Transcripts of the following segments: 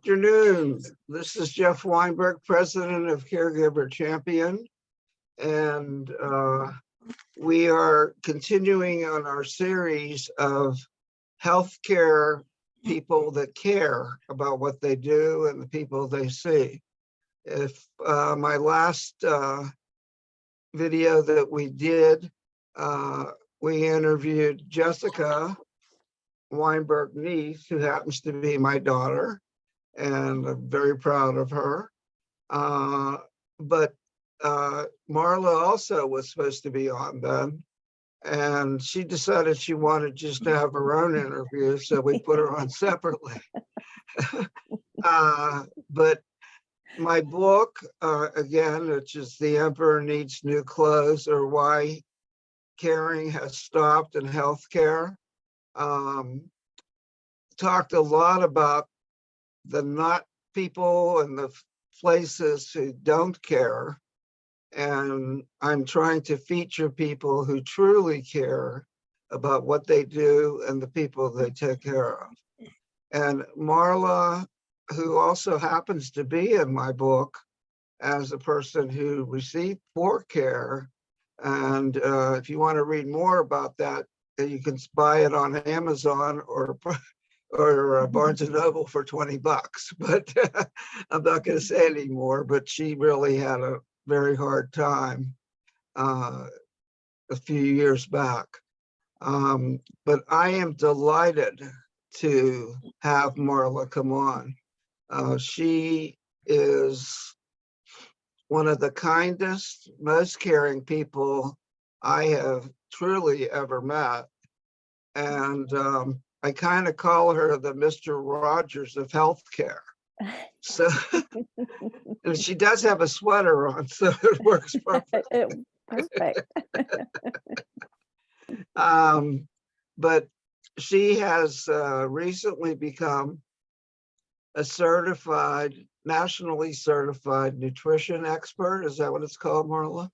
Afternoon. This is Jeff Weinberg, president of Caregiver Champion, and we are continuing on our series of healthcare people that care about what they do and the people they see. If my last video that we did, we interviewed Jessica Weinberg niece, who happens to be my daughter, and I'm very proud of her. But Marla also was supposed to be on then, and she decided she wanted just to have her own interview, so we put her on separately. But my book, again, which is The Emperor Needs New Clothes, or Why Caring Has Stopped in Healthcare, talked a lot about the not people and the places who don't care. And I'm trying to feature people who truly care about what they do and the people they take care of. And Marla, who also happens to be in my book as a person who received poor care. And if you want to read more about that, you can buy it on Amazon or Barnes and Noble for $20. But I'm not going to say any more. But she really had a very hard time a few years back. But I am delighted to have Marla come on. She is one of the kindest, most caring people I have truly ever met. And I kind of call her the Mr. Rogers of healthcare. So, and she does have a sweater on, so it works perfect. Perfect. But she has recently become a nationally certified nutrition expert. Is that what it's called, Marla?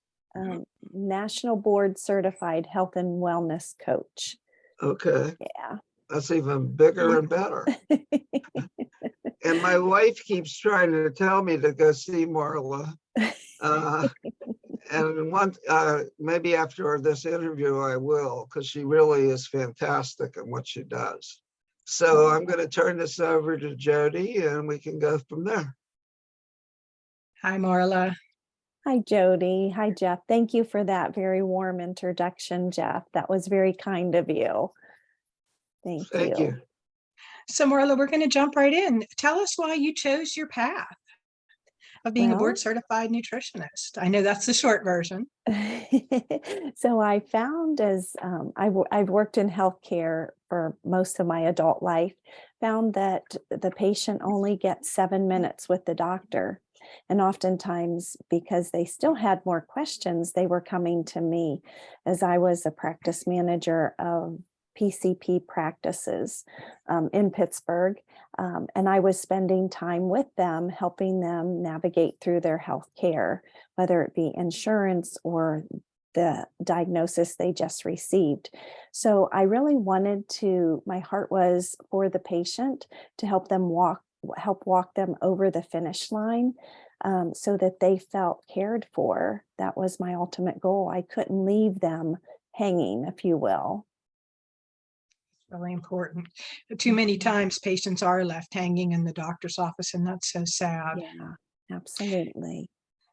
National Board Certified Health and Wellness Coach. Okay. Yeah. That's even bigger and better. And my wife keeps trying to tell me to go see Marla. And maybe after this interview, I will, because she really is fantastic in what she does. So I'm going to turn this over to Jody, and we can go from there. Hi, Marla. Hi, Jody. Hi, Jeff. Thank you for that very warm introduction, Jeff. That was very kind of you. Thank you. So, Marla, we're going to jump right in. Tell us why you chose your path of being a board certified nutritionist. I know that's the short version. So I found I've worked in healthcare for most of my adult life, found that the patient only gets 7 minutes with the doctor. And oftentimes, because they still had more questions, they were coming to me, as I was a practice manager of PCP practices in Pittsburgh. And I was spending time with them, helping them navigate through their health care, whether it be insurance or the diagnosis they just received. So I really wanted to, my heart was for the patient to help walk them over the finish line so that they felt cared for. That was my ultimate goal. I couldn't leave them hanging, if you will. Really important. Too many times patients are left hanging in the doctor's office, and that's so sad. Yeah, absolutely.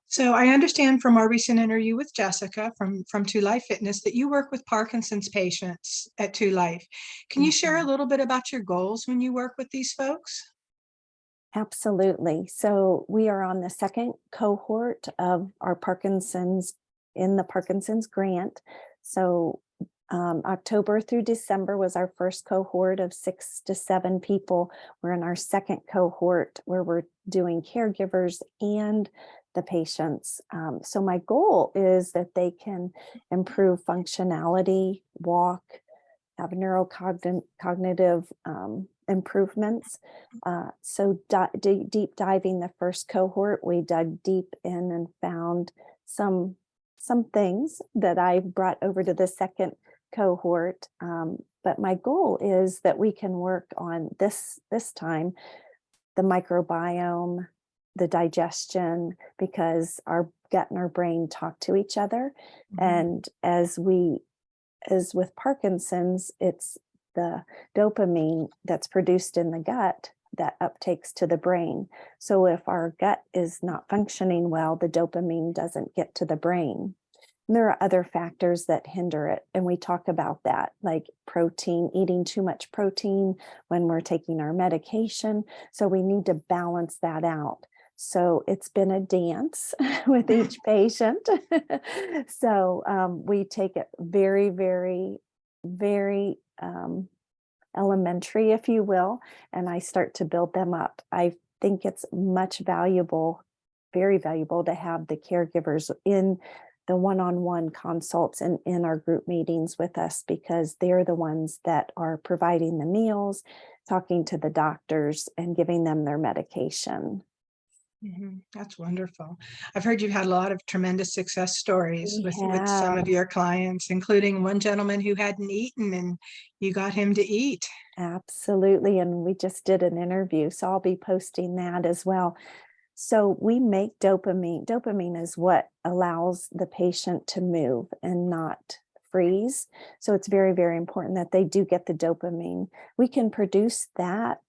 So I understand from our recent interview with Jessica from Two Life Fitness that you work with Parkinson's patients at Two Life. Can you share a little bit about your goals when you work with these folks? Absolutely. So we are on the second cohort of our Parkinson's grant. So October through December was our first cohort of 6 to 7 people. We're in our second cohort where we're doing caregivers and the patients. So my goal is that they can improve functionality, walk, have neurocognitive improvements. So deep diving the first cohort, we dug deep in and found some things that I brought over to the second cohort. But my goal is that we can work on this time the microbiome, the digestion, because our gut and our brain talk to each other. And as with Parkinson's, it's the dopamine that's produced in the gut that uptakes to the brain. So if our gut is not functioning well, the dopamine doesn't get to the brain. And there are other factors that hinder it. And we talk about that, like protein, eating too much protein when we're taking our medication. So we need to balance that out. So it's been a dance with each patient. So we take it very, very, very elementary, if you will, and I start to build them up. I think it's much valuable, very valuable, to have the caregivers in the one-on-one consults and in our group meetings with us, because they're the ones that are providing the meals, talking to the doctors, and giving them their medication. That's wonderful. I've heard you've had a lot of tremendous success stories with some of your clients, including one gentleman who hadn't eaten and you got him to eat. Absolutely. And we just did an interview, so I'll be posting that as well. So we make dopamine. Dopamine is what allows the patient to move and not freeze. So it's very, very important that they do get the dopamine. We can produce that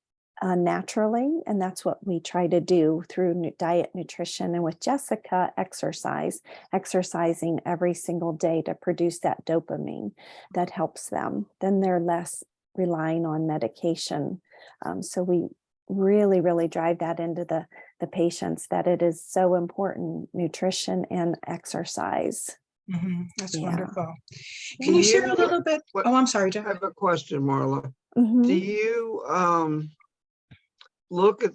naturally, and that's what we try to do through diet, nutrition, and with Jessica, exercising every single day to produce that dopamine that helps them. Then they're less relying on medication. So we really, really drive that into the patients, that it is so important, nutrition and exercise. That's Yeah. wonderful. Can you share a little bit? Oh, I'm sorry, I Jeff. have a question, Marla. Do you look at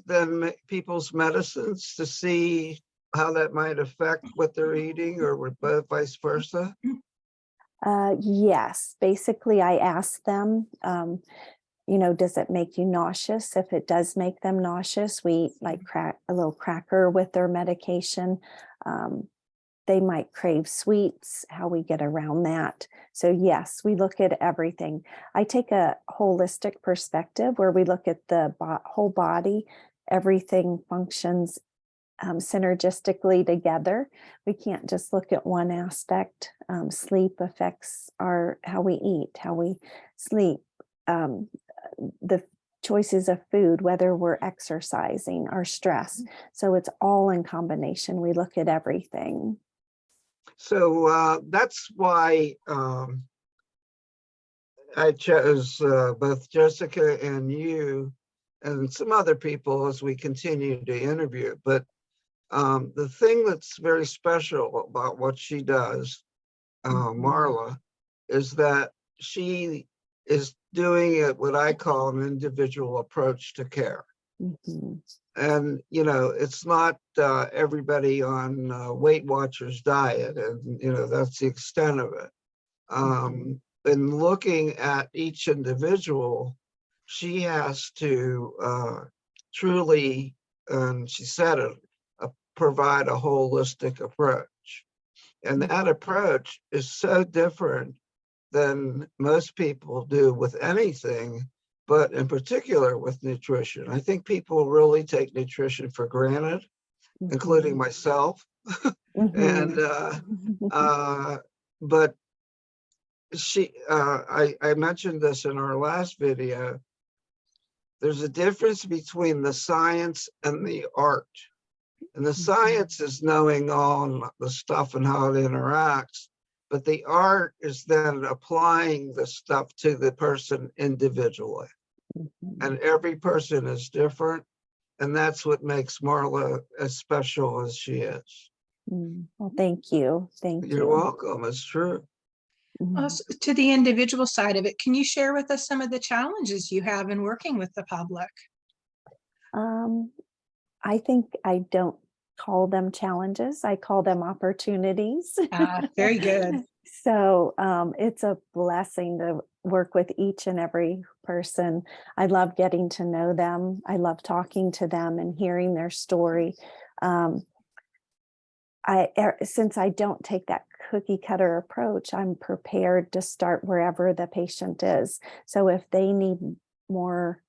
people's medicines to see how that might affect what they're eating, or vice versa? Yes, basically I ask them, does it make you nauseous? If it does make them nauseous, we eat like a little cracker with their medication. They might crave sweets, how we get around that. So yes, we look at everything. I take a holistic perspective where we look at the whole body. Everything functions synergistically together. We can't just look at one aspect. Sleep affects how we eat, how we sleep, the choices of food, whether we're exercising, our stress. So it's all in combination. We look at everything. So that's why I chose both Jessica and you and some other people as we continue to interview. But the thing that's very special about what she does, Marla, is that she is doing it what I call an individual approach to care. And, it's not everybody on Weight Watchers diet, and, that's the extent of it. In looking at each individual, she has to truly, and she said it, provide a holistic approach. And that approach is so different than most people do with anything, but in particular with nutrition. I think people really take nutrition for granted, including myself. And but I mentioned this in our last video. There's a difference between the science and the art. And the science is knowing all the stuff and how it interacts, but the art is then applying the stuff to the person individually. And every person is different. And that's what makes Marla as special as she is. Well, thank you. You're welcome. It's true. To the individual side of it, can you share with us some of the challenges you have in working with the public? I think I don't call them challenges. I call them opportunities. Very good. So it's a blessing to work with each and every person. I love getting to know them. I love talking to them and hearing their story. Since I don't take that cookie cutter approach, I'm prepared to start wherever the patient is. So if they need more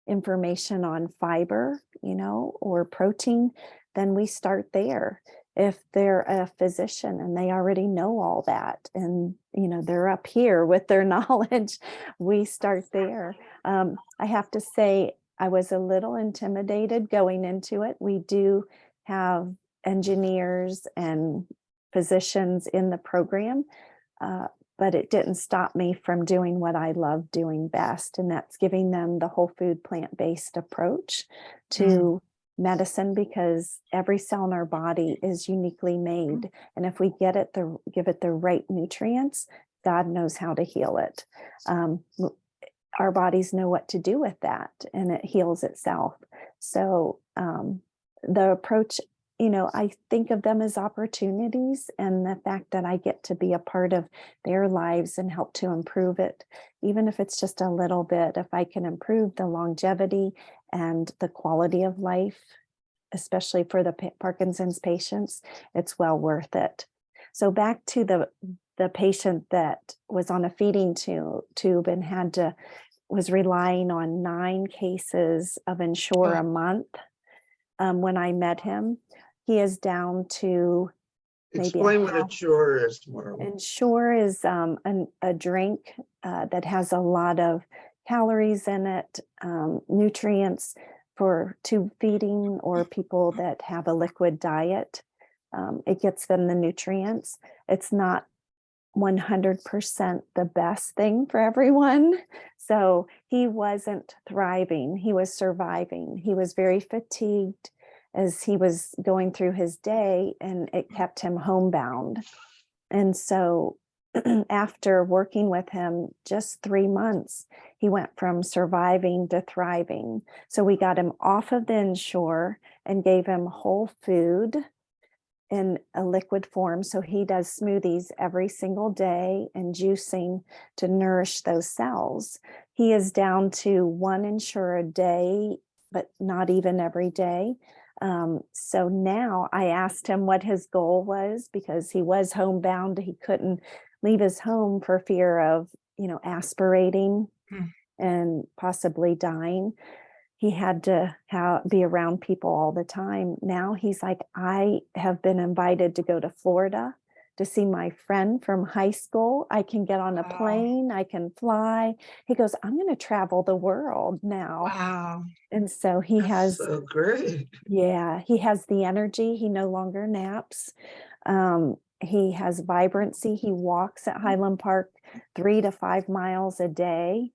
information on fiber, or protein, then we start there. If they're a physician and they already know all that, and they're up here with their knowledge, we start there. I have to say, I was a little intimidated going into it. We do have engineers and physicians in the program, but it didn't stop me from doing what I love doing best, and that's giving them the whole food plant-based approach to medicine, because every cell in our body is uniquely made. And if we give it the right nutrients, God knows how to heal it. Our bodies know what to do with that, and it heals itself. So the approach, I think of them as opportunities, and the fact that I get to be a part of their lives and help to improve it, even if it's just a little bit, if I can improve the longevity and the quality of life, especially for the Parkinson's patients, it's well worth it. So back to the patient that was on a feeding tube and was relying on 9 cases of Ensure a month. When I met him, he is down to maybe Explain what Ensure is, Marla. Ensure is a drink that has a lot of calories in it, nutrients for tube feeding or people that have a liquid diet. It gets them the nutrients. It's not 100% the best thing for everyone. So he wasn't thriving, he was surviving. He was very fatigued as he was going through his day, and it kept him homebound. And so after working with him just 3 months, he went from surviving to thriving. So we got him off of the Ensure and gave him whole food in a liquid form. So he does smoothies every single day and juicing to nourish those cells. He is down to 1 Ensure a day, but not even every day. So now I asked him what his goal was, because he was homebound. He couldn't leave his home for fear of, aspirating and possibly dying. He had to be around people all the time. Now he's like, I have been invited to go to Florida to see my friend from high school. I can get on a plane, I can fly. He goes, I'm going to travel the world now. Wow. And so he has, so great. Yeah, he has the energy. He no longer naps. He has vibrancy. He walks at Highland Park 3 to 5 miles a day,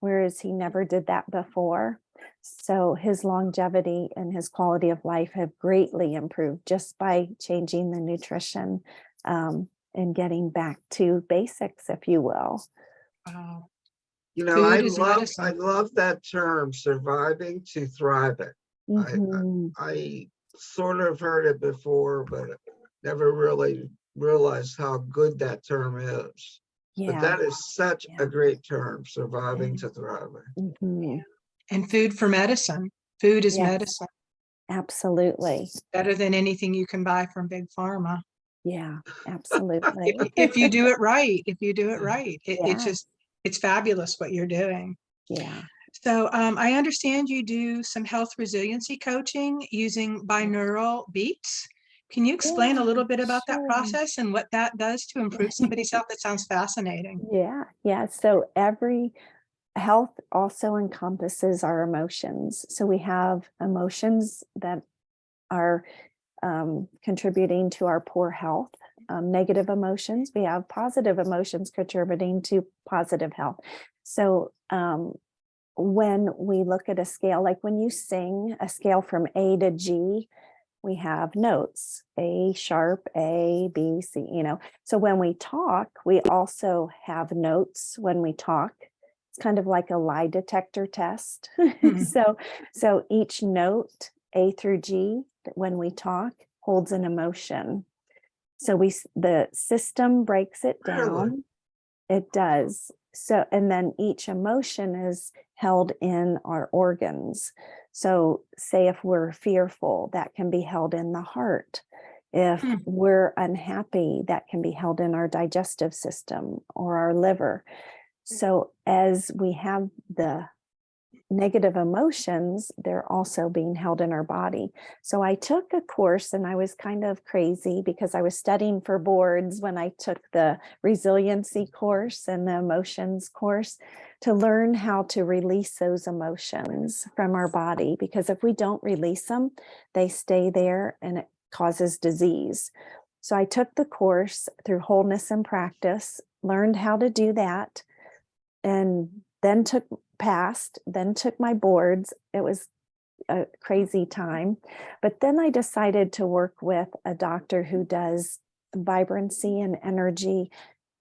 whereas he never did that before. So his longevity and his quality of life have greatly improved just by changing the nutrition and getting back to basics, if you will. Wow. I love that term, surviving to thriving. I sort of heard it before, but never really realized how good that term is. But that is such a great term, surviving to thriving. And food for medicine. Food is medicine. Absolutely. Better than anything you can buy from Big Pharma. Yeah, absolutely. If you do it right, it's fabulous what you're doing. Yeah. So I understand you do some health resiliency coaching using binaural beats. Can you explain a little bit about that process and what that does to improve somebody's health? That sounds fascinating. Yeah. So every health also encompasses our emotions. So we have emotions that are contributing to our poor health, negative emotions. We have positive emotions contributing to positive health. So when we look at a scale, like when you sing a scale from A to G, we have notes, A sharp, A, B, C, So when we talk, we also have notes when we talk. It's kind of like a lie detector test. So each note, A through G, when we talk, holds an emotion. So the system breaks it down. It does. So, and then each emotion is held in our organs. So say if we're fearful, that can be held in the heart. If we're unhappy, that can be held in our digestive system or our liver. So as we have the negative emotions, they're also being held in our body. So I took a course, and I was kind of crazy because I was studying for boards when I took the resiliency course and the emotions course, to learn how to release those emotions from our body, because if we don't release them, they stay there and it causes disease. So I took the course through Wholeness and Practice, learned how to do that, and then took my boards. It was a crazy time. But then I decided to work with a doctor who does vibrancy and energy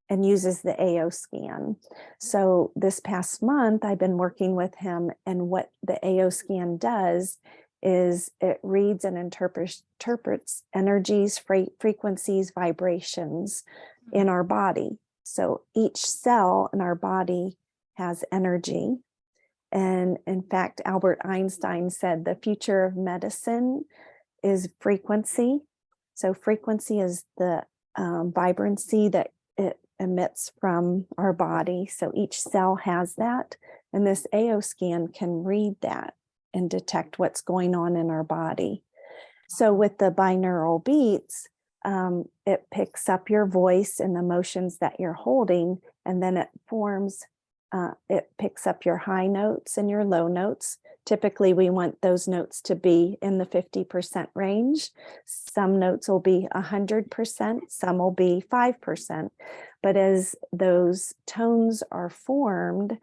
and uses the AO scan. So this past month, I've been working with him, and what the AO scan does is it reads and interprets energies, frequencies, vibrations in our body. So each cell in our body has energy. And in fact, Albert Einstein said the future of medicine is frequency. So frequency is the vibrancy that it emits from our body. So each cell has that. And this AO scan can read that and detect what's going on in our body. So with the binaural beats, it picks up your voice and the emotions that you're holding, and then it picks up your high notes and your low notes. Typically, we want those notes to be in the 50% range. Some notes will be 100%, some will be 5%. But as those tones are formed,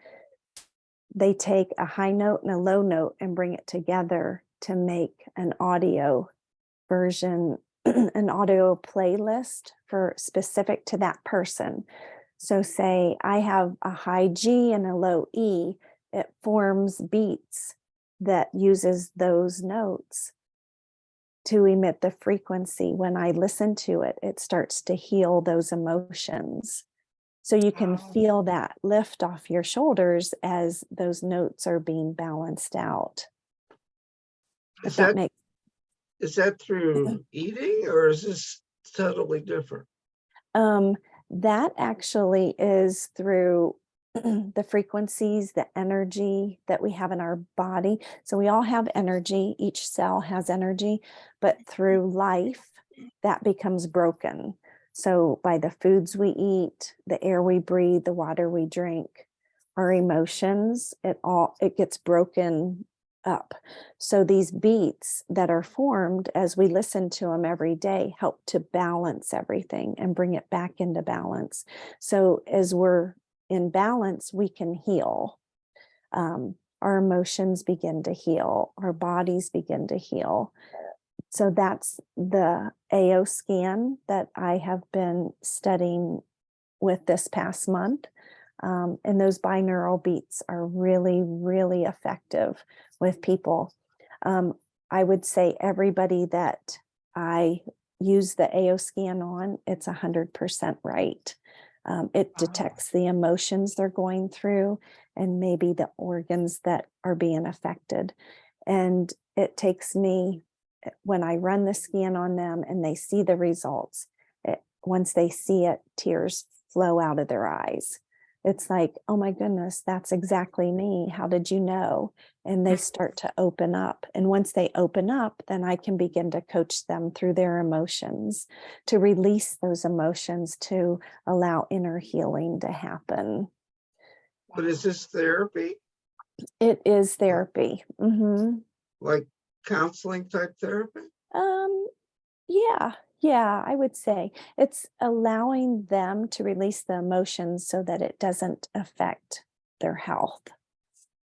they take a high note and a low note and bring it together to make an audio version, an audio playlist for specific to that person. So say I have a high G and a low E, it forms beats that uses those notes to emit the frequency. When I listen to it, it starts to heal those emotions. So you can feel that lift off your shoulders as those notes are being balanced out. Is that through eating, or is this totally different? That actually is through the frequencies, the energy that we have in our body. So we all have energy, each cell has energy, but through life, that becomes broken. So by the foods we eat, the air we breathe, the water we drink, our emotions, it gets broken up. So these beats that are formed as we listen to them every day help to balance everything and bring it back into balance. So as we're in balance, we can heal. Our emotions begin to heal, our bodies begin to heal. So that's the AO scan that I have been studying with this past month. And those binaural beats are really, really effective with people. I would say everybody that I use the AO scan on, it's 100% right. It detects the emotions they're going through and maybe the organs that are being affected. And it takes me, when I run the scan on them and they see the results, once they see it, tears flow out of their eyes. It's like, oh my goodness, that's exactly me. How did you know? And they start to open up. And once they open up, then I can begin to coach them through their emotions, to release those emotions, to allow inner healing to happen. But is this therapy? It is therapy. Mm-hmm. Like counseling type therapy? Yeah, I would say it's allowing them to release the emotions so that it doesn't affect their health.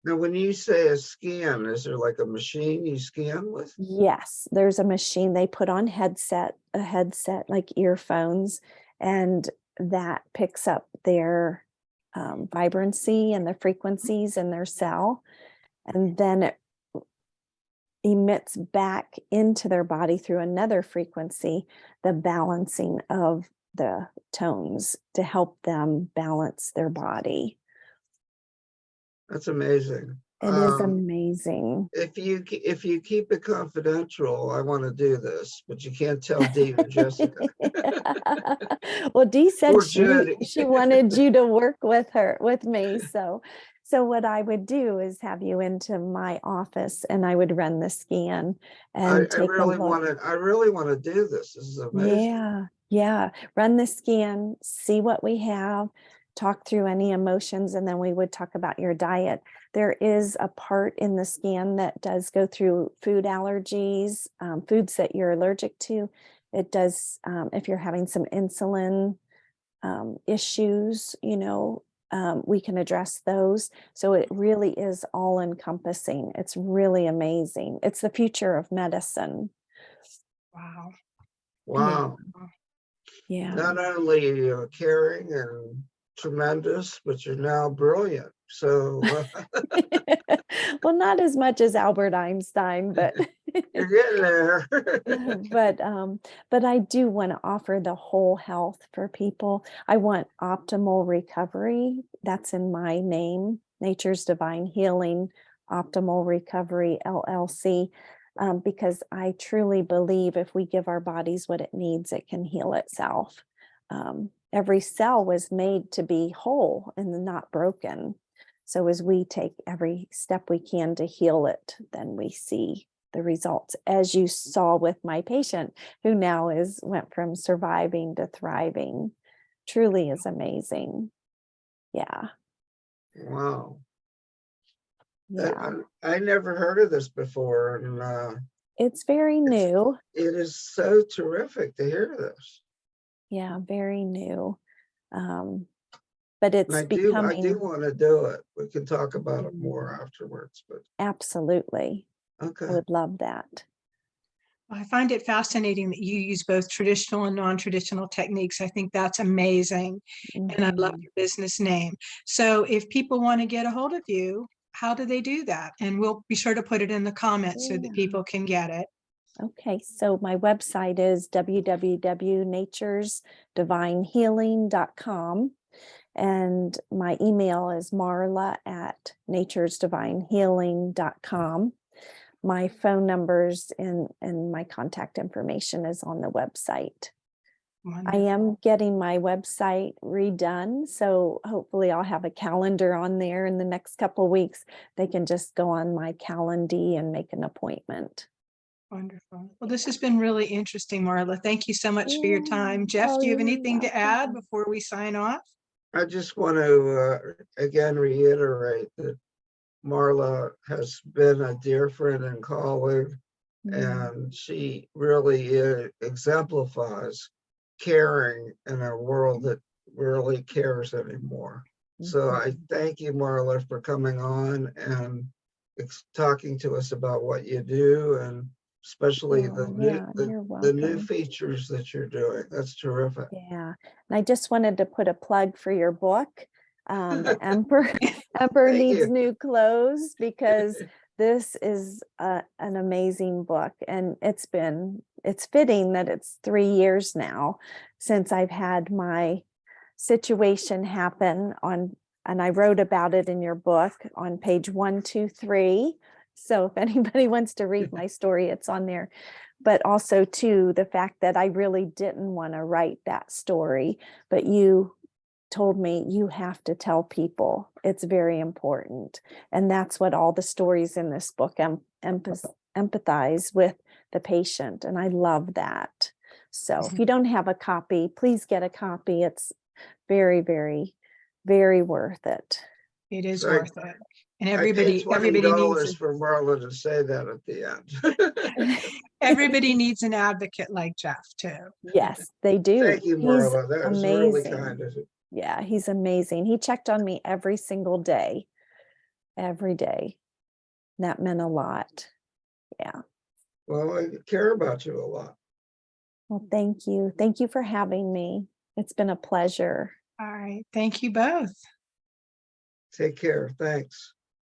Now, when you say a scan, is there like a machine you scan with? Yes, there's a machine they put on a headset like earphones, and that picks up their vibrancy and the frequencies in their cell, and then it emits back into their body through another frequency, the balancing of the tones to help them balance their body. That's amazing. It is amazing. If you keep it confidential, I want to do this, but you can't tell Dee or Jessica. Well, Dee said Or she wanted you to work with me. So So what I would do is have you into my office and I would run the scan and I take a really look. I really want to do this. This is amazing. Yeah, yeah. Run the scan, see what we have, talk through any emotions, and then we would talk about your diet. There is a part in the scan that does go through food allergies, foods that you're allergic to. It does, if you're having some insulin issues, we can address those. So it really is all encompassing. It's really amazing. It's the future of medicine. Wow. Wow. Yeah. Not only caring and tremendous, but you're now brilliant. So Well, not as much as Albert Einstein, but you're getting there. but I do want to offer the whole health for people. I want optimal recovery. That's in my name, Nature's Divine Healing, Optimal Recovery LLC, because I truly believe if we give our bodies what it needs, it can heal itself. Every cell was made to be whole and not broken. So as we take every step we can to heal it, then we see the results, as you saw with my patient who now went from surviving to thriving. Truly is amazing. Yeah. Wow. Yeah. I never heard of this before. And It's very new. it is so terrific to hear this. Yeah, very new. But it's I becoming. do want to do it. We can talk about it more afterwards, but Absolutely. okay. I would love that. I find it fascinating that you use both traditional and non-traditional techniques. I think that's amazing. And I love your business name. So if people want to get a hold of you, how do they do that? And we'll be sure to put it in the comments so that people can get it. Okay, so my website is www.naturesdivinehealing.com. And my email is marla@naturesdivinehealing.com. My phone numbers and my contact information is on the website. Wonderful. I am getting my website redone, so hopefully I'll have a calendar on there in the next couple of weeks. They can just go on my Calendly and make an appointment. Wonderful. Well, this has been really interesting, Marla. Thank you so much for your time. Jeff, Oh, do you have you're anything to add welcome. before we sign off? I just want to again reiterate that Marla has been a dear friend and colleague, and she really exemplifies caring in a world that really cares anymore. So I thank you, Marla, for coming on and talking to us about what you do, and especially You're the new welcome. features that you're doing. That's terrific. Yeah, and I just wanted to put a plug for your book, The Emperor Thank Needs you. New Clothes, because this is an amazing book, and it's fitting that it's 3 years now since I've had my situation happen and I wrote about it in your book on page 123. So if anybody wants to read my story, it's on there. But also too, the fact that I really didn't want to write that story, but you told me you have to tell people. It's very important. And that's what all the stories in this book empathize with the patient. And I love that. So if you don't have a copy, please get a copy. It's very, very, very worth it. It is So worth it. And I paid everybody needs $20 for Marla to say that at the end. everybody needs an advocate like Jeff too. Yes, they do. Thank you, He's Marla. That was really amazing. kind of you. Yeah, he's amazing. He checked on me every single day, every day. That meant a lot. Yeah. Well, I care about you a lot. Well, thank you. Thank you for having me. It's been a pleasure. All right. Thank you both. Take care. Thanks.